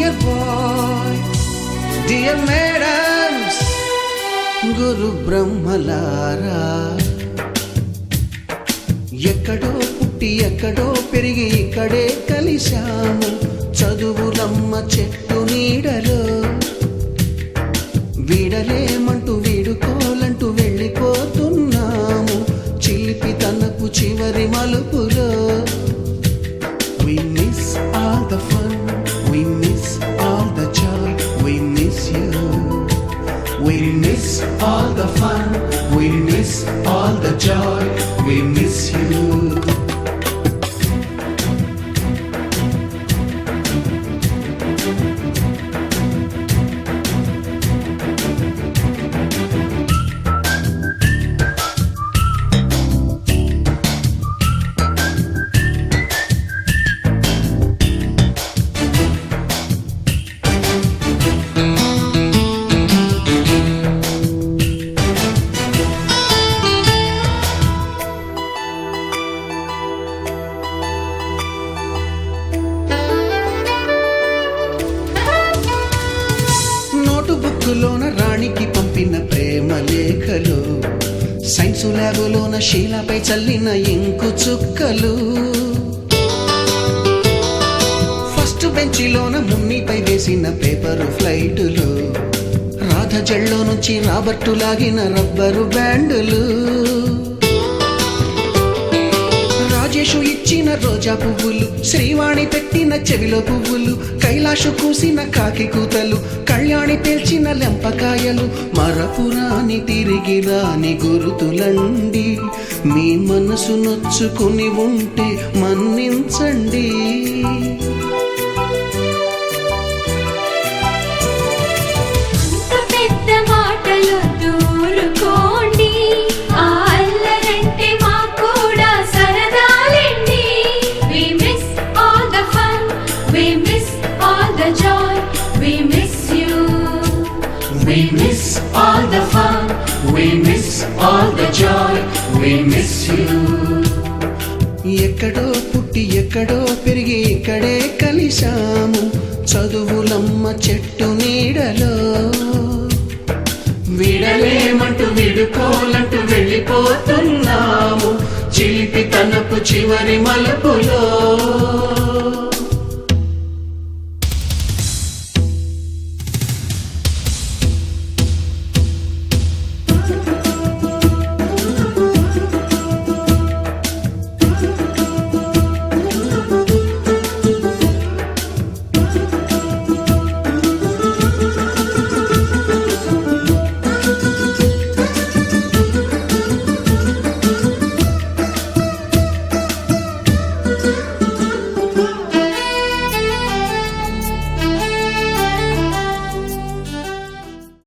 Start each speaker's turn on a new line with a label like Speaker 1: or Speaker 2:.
Speaker 1: Dear bye, dear madams, గురు బ్రహ్మలారా, ఎక్కడో పుట్టి ఎక్కడో పెరిగి ఇక్కడే కలిశాము చదువులమ్మ చెట్టు నీడలో. వీడలేమంటూ వీడుకోలంటూ వెళ్ళిపోతున్నాము చిలిపి తనపు చివరి మలుపులో. We miss all the fun, we miss all the joy, we miss you. We miss all the fun, we miss all the joy, we miss you. బుక్కులోన రాణికి పంపిన ప్రేమ లేఖలు, సైన్సు ల్యాబులోన శీలపై చల్లిన ఇంకు చుక్కలు, ఫస్ట్ బెంచిలోన మున్నిపై వేసిన పేపరు ఫ్లైటులు, రాధ జల్లో నుంచి రాబర్టు లాగిన rubber బ్యాండులు, Rajesh ఇచ్చిన రోజా పువ్వులు, శ్రీవాణి పెట్టిన చెవిలో పువ్వులు, కైలాషు కూసిన కాకి కూతలు, కళ్యాణి పేల్చిన లెంపకాయలు, మరపురాని తిరిగి రాని గురుతులండి. మీ మనసు నొచ్చుకుని ఉంటే మన్నించండి.
Speaker 2: We miss all the fun, we miss all the joy, we miss you.
Speaker 1: ఎక్కడో పుట్టి ఎక్కడో పెరిగి ఇక్కడే కలిశాము చదువులమ్మ చెట్టు నీడలో.
Speaker 2: వీడలేమంటూ వీడుకోలంటూ వెళ్ళిపోతున్నాము చిలిపి తనపు చివరి మలుపులో.